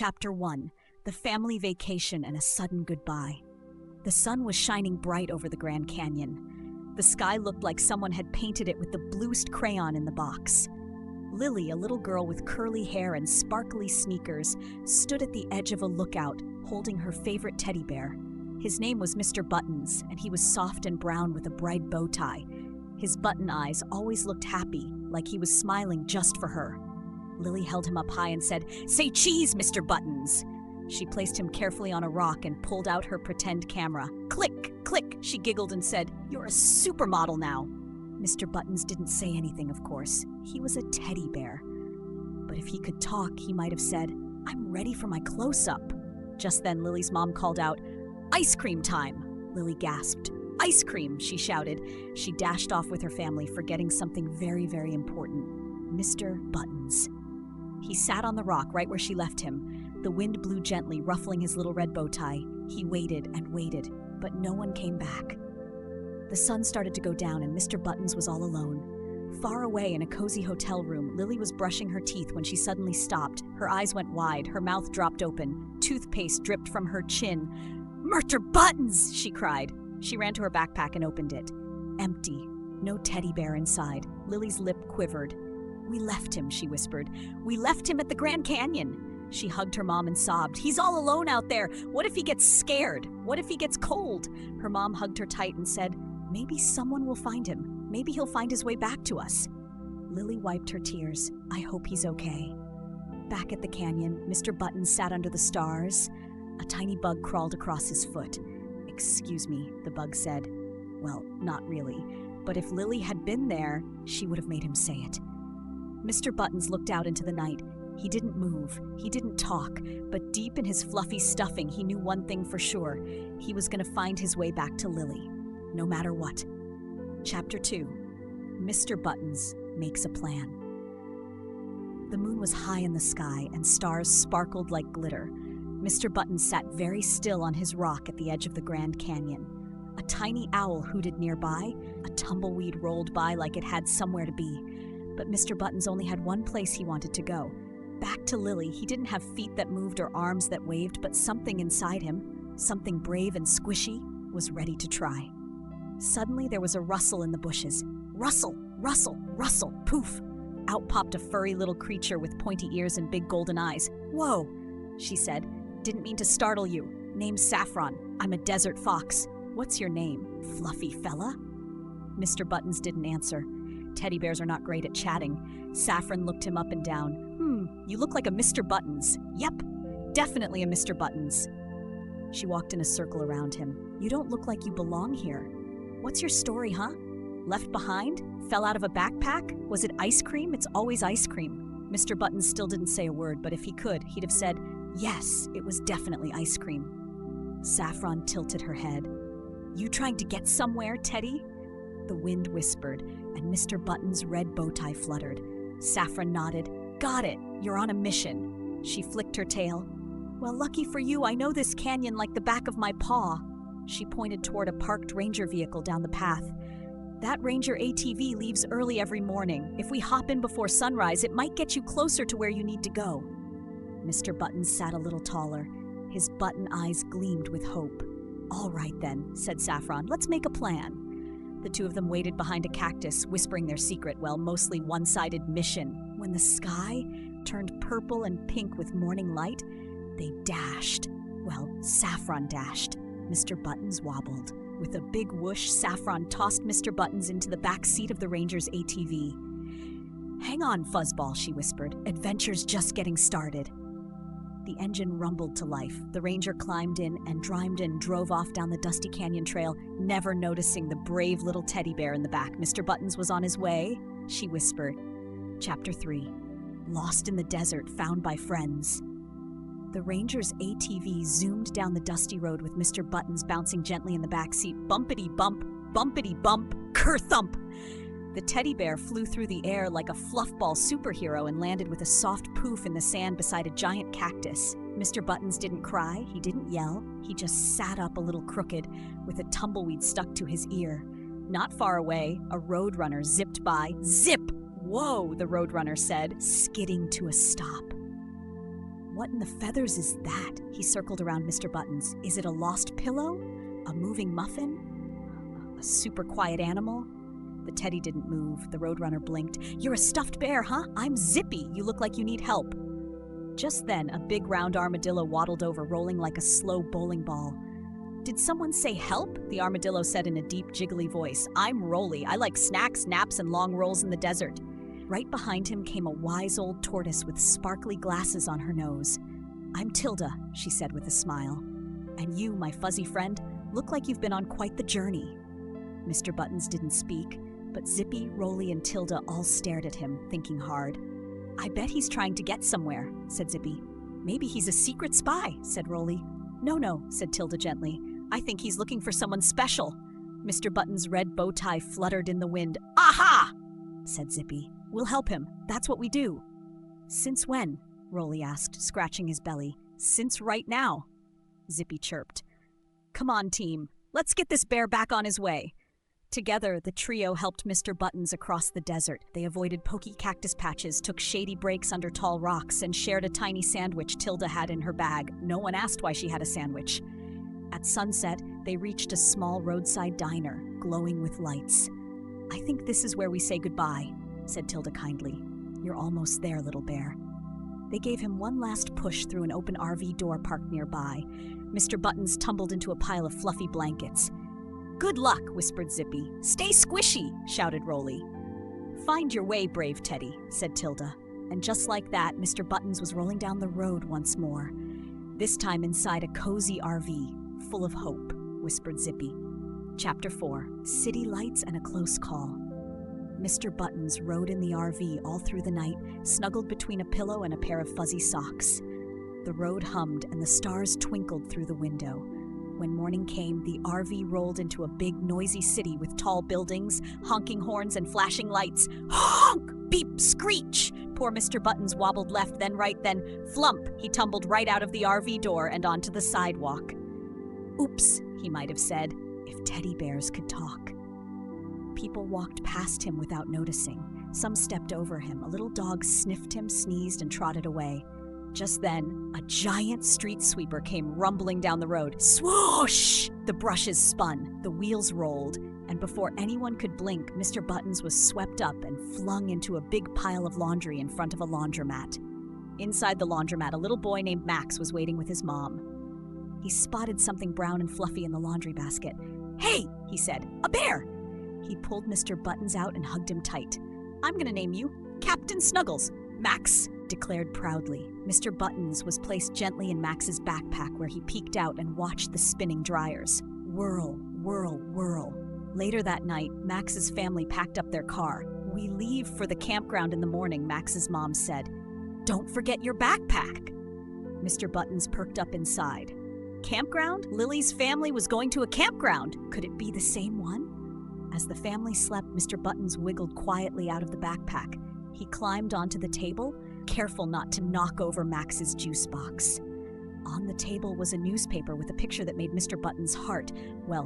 Chapter 1. The Family Vacation and a Sudden Goodbye. The sun was shining bright over the Grand Canyon. The sky looked like someone had painted it with the bluest crayon in the box. Lily, a little girl with curly hair and sparkly sneakers, stood at the edge of a lookout, holding her favorite teddy bear. His name was Mr. Buttons, and he was soft and brown with a bright bow tie. His button eyes always looked happy, like he was smiling just for her. Lily held him up high and said, "Say cheese, Mr. Buttons!" She placed him carefully on a rock and pulled out her pretend camera. "Click, click," she giggled and said, "You're a supermodel now." Mr. Buttons didn't say anything, of course. He was a teddy bear. But if he could talk, he might have said, "I'm ready for my close-up." Just then, Lily's mom called out, "Ice cream time!" Lily gasped. "Ice cream!" she shouted. She dashed off with her family, forgetting something very, very important. Mr. Buttons. He sat on the rock right where she left him. The wind blew gently, ruffling his little red bow tie. He waited and waited, but no one came back. The sun started to go down and Mr. Buttons was all alone. Far away in a cozy hotel room, Lily was brushing her teeth when she suddenly stopped. Her eyes went wide, her mouth dropped open. Toothpaste dripped from her chin. "Mr. Buttons!" she cried. She ran to her backpack and opened it. Empty. No teddy bear inside. Lily's lip quivered. "We left him," she whispered. "We left him at the Grand Canyon." She hugged her mom and sobbed. "He's all alone out there. What if he gets scared? What if he gets cold?" Her mom hugged her tight and said, "Maybe someone will find him. Maybe he'll find his way back to us." Lily wiped her tears. "I hope he's okay." Back at the canyon, Mr. Buttons sat under the stars. A tiny bug crawled across his foot. "Excuse me," the bug said. Well, not really. But if Lily had been there, she would have made him say it. Mr. Buttons looked out into the night. He didn't move. He didn't talk. But deep in his fluffy stuffing, he knew one thing for sure. He was going to find his way back to Lily, no matter what. Chapter 2. Mr. Buttons Makes a Plan. The moon was high in the sky, and stars sparkled like glitter. Mr. Buttons sat very still on his rock at the edge of the Grand Canyon. A tiny owl hooted nearby. A tumbleweed rolled by like it had somewhere to be. But Mr. Buttons only had one place he wanted to go. Back to Lily. He didn't have feet that moved or arms that waved, but something inside him, something brave and squishy, was ready to try. Suddenly there was a rustle in the bushes. Rustle, rustle, rustle, poof! Out popped a furry little creature with pointy ears and big golden eyes. "Whoa," she said. "Didn't mean to startle you. Name's Saffron. I'm a desert fox. What's your name, fluffy fella?" Mr. Buttons didn't answer. Teddy bears are not great at chatting. Saffron looked him up and down. You look like a Mr. Buttons." "Yep, definitely a Mr. Buttons." She walked in a circle around him. "You don't look like you belong here. What's your story, huh? Left behind? Fell out of a backpack? Was it ice cream? It's always ice cream." Mr. Buttons still didn't say a word, but if he could, he'd have said, "Yes, it was definitely ice cream." Saffron tilted her head. "You trying to get somewhere, Teddy?" The wind whispered, and Mr. Buttons' red bow tie fluttered. Saffron nodded. "Got it. You're on a mission." She flicked her tail. "Well, lucky for you, I know this canyon like the back of my paw." She pointed toward a parked ranger vehicle down the path. "That ranger ATV leaves early every morning. If we hop in before sunrise, it might get you closer to where you need to go." Mr. Buttons sat a little taller. His button eyes gleamed with hope. "All right then," said Saffron. "Let's make a plan." The two of them waited behind a cactus, whispering their secret, well, mostly one-sided mission. When the sky turned purple and pink with morning light, they dashed. Well, Saffron dashed. Mr. Buttons wobbled. With a big whoosh, Saffron tossed Mr. Buttons into the back seat of the ranger's ATV. "Hang on, Fuzzball," she whispered. "Adventure's just getting started." The engine rumbled to life. The ranger climbed in and drove off down the dusty canyon trail, never noticing the brave little teddy bear in the back. "Mr. Buttons was on his way," she whispered. Chapter 3. Lost in the Desert, Found by Friends. The ranger's ATV zoomed down the dusty road with Mr. Buttons bouncing gently in the back seat. Bumpity-bump, bumpity-bump, ker-thump! The teddy bear flew through the air like a fluffball superhero and landed with a soft poof in the sand beside a giant cactus. Mr. Buttons didn't cry, he didn't yell, he just sat up a little crooked, with a tumbleweed stuck to his ear. Not far away, a roadrunner zipped by. Zip! "Whoa," the roadrunner said, skidding to a stop. What in the feathers is that? He circled around Mr. Buttons. Is it a lost pillow? A moving muffin? A super quiet animal? The teddy didn't move. The Roadrunner blinked. You're a stuffed bear, huh? I'm Zippy. You look like you need help. Just then, a big round armadillo waddled over, rolling like a slow bowling ball. Did someone say help? The armadillo said in a deep, jiggly voice. I'm Rolly. I like snacks, naps, and long rolls in the desert. Right behind him came a wise old tortoise with sparkly glasses on her nose. I'm Tilda, she said with a smile. And you, my fuzzy friend, look like you've been on quite the journey. Mr. Buttons didn't speak, but Zippy, Rolly, and Tilda all stared at him, thinking hard. I bet he's trying to get somewhere, said Zippy. Maybe he's a secret spy, said Rolly. No, said Tilda gently. I think he's looking for someone special. Mr. Buttons' red bow tie fluttered in the wind. Aha! Said Zippy. We'll help him. That's what we do. Since when? Rolly asked, scratching his belly. Since right now, Zippy chirped. Come on, team. Let's get this bear back on his way. Together, the trio helped Mr. Buttons across the desert. They avoided pokey cactus patches, took shady breaks under tall rocks, and shared a tiny sandwich Tilda had in her bag. No one asked why she had a sandwich. At sunset, they reached a small roadside diner, glowing with lights. I think this is where we say goodbye, said Tilda kindly. You're almost there, little bear. They gave him one last push through an open RV door parked nearby. Mr. Buttons tumbled into a pile of fluffy blankets. Good luck, whispered Zippy. Stay squishy, shouted Rolly. Find your way, brave Teddy, said Tilda. And just like that, Mr. Buttons was rolling down the road once more. This time inside a cozy RV, full of hope, whispered Zippy. Chapter 4, City Lights and a Close Call. Mr. Buttons rode in the RV all through the night, snuggled between a pillow and a pair of fuzzy socks. The road hummed and the stars twinkled through the window. When morning came, the RV rolled into a big, noisy city with tall buildings, honking horns, and flashing lights. Honk! Beep! Screech! Poor Mr. Buttons wobbled left, then right, then flump! He tumbled right out of the RV door and onto the sidewalk. Oops, he might have said, if teddy bears could talk. People walked past him without noticing. Some stepped over him. A little dog sniffed him, sneezed, and trotted away. Just then, a giant street sweeper came rumbling down the road. Swoosh! The brushes spun, the wheels rolled, and before anyone could blink, Mr. Buttons was swept up and flung into a big pile of laundry in front of a laundromat. Inside the laundromat, a little boy named Max was waiting with his mom. He spotted something brown and fluffy in the laundry basket. Hey, he said, a bear! He pulled Mr. Buttons out and hugged him tight. I'm going to name you Captain Snuggles, Max declared proudly. Mr. Buttons was placed gently in Max's backpack where he peeked out and watched the spinning dryers. Whirl, whirl, whirl. Later that night, Max's family packed up their car. We leave for the campground in the morning, Max's mom said. Don't forget your backpack. Mr. Buttons perked up inside. Campground? Lily's family was going to a campground. Could it be the same one? As the family slept, Mr. Buttons wiggled quietly out of the backpack. He climbed onto the table, careful not to knock over Max's juice box. On the table was a newspaper with a picture that made Mr. Buttons' heart,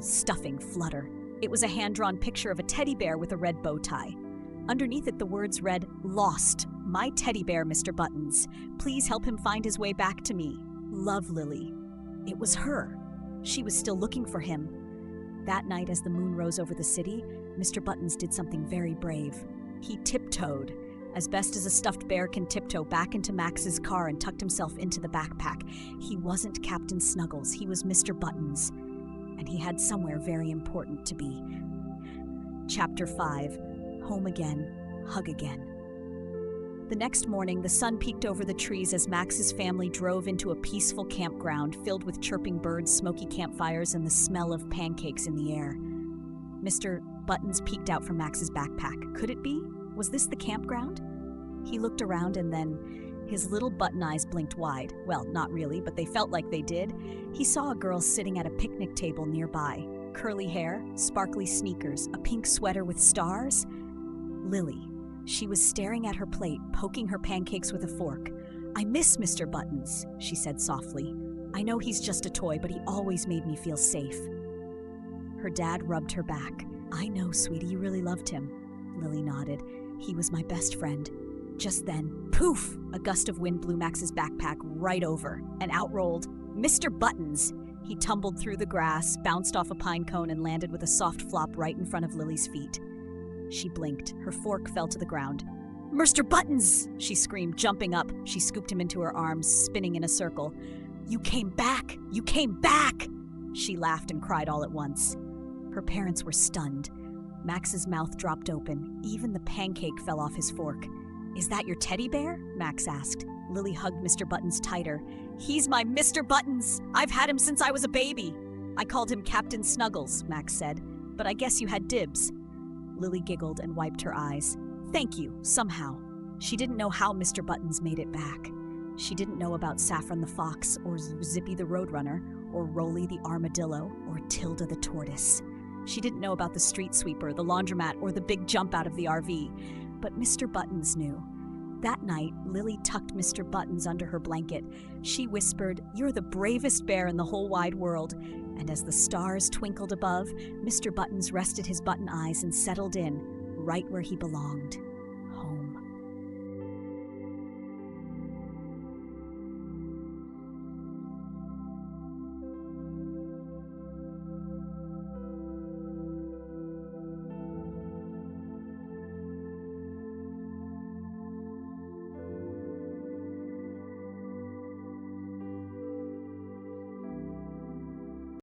stuffing flutter. It was a hand-drawn picture of a teddy bear with a red bow tie. Underneath it, the words read, Lost, my teddy bear, Mr. Buttons. Please help him find his way back to me. Love, Lily. It was her. She was still looking for him. That night, as the moon rose over the city, Mr. Buttons did something very brave. He tiptoed, as best as a stuffed bear can tiptoe, back into Max's car and tucked himself into the backpack. He wasn't Captain Snuggles, he was Mr. Buttons, and he had somewhere very important to be. Chapter 5, Home Again, Hug Again. The next morning, the sun peeked over the trees as Max's family drove into a peaceful campground filled with chirping birds, smoky campfires, and the smell of pancakes in the air. Mr. Buttons peeked out from Max's backpack. Could it be? Was this the campground? He looked around and then his little button eyes blinked wide. Well, not really, but they felt like they did. He saw a girl sitting at a picnic table nearby. Curly hair, sparkly sneakers, a pink sweater with stars. Lily. She was staring at her plate, poking her pancakes with a fork. I miss Mr. Buttons, she said softly. I know he's just a toy, but he always made me feel safe. Her dad rubbed her back. I know, sweetie, you really loved him. Lily nodded. He was my best friend. Just then, poof! A gust of wind blew Max's backpack right over, and out rolled Mr. Buttons. He tumbled through the grass, bounced off a pine cone, and landed with a soft flop right in front of Lily's feet. She blinked. Her fork fell to the ground. "Mr. Buttons!" she screamed, jumping up. She scooped him into her arms, spinning in a circle. "You came back! You came back!" She laughed and cried all at once. Her parents were stunned. Max's mouth dropped open. Even the pancake fell off his fork. "Is that your teddy bear?" Max asked. Lily hugged Mr. Buttons tighter. "He's my Mr. Buttons! I've had him since I was a baby!" "I called him Captain Snuggles," Max said, "but I guess you had dibs." Lily giggled and wiped her eyes. "Thank you, somehow." She didn't know how Mr. Buttons made it back. She didn't know about Saffron the Fox, or Zippy the Roadrunner, or Rolly the Armadillo, or Tilda the Tortoise. She didn't know about the street sweeper, the laundromat, or the big jump out of the RV. But Mr. Buttons knew. That night, Lily tucked Mr. Buttons under her blanket. She whispered, "You're the bravest bear in the whole wide world." And as the stars twinkled above, Mr. Buttons rested his button eyes and settled in, right where he belonged.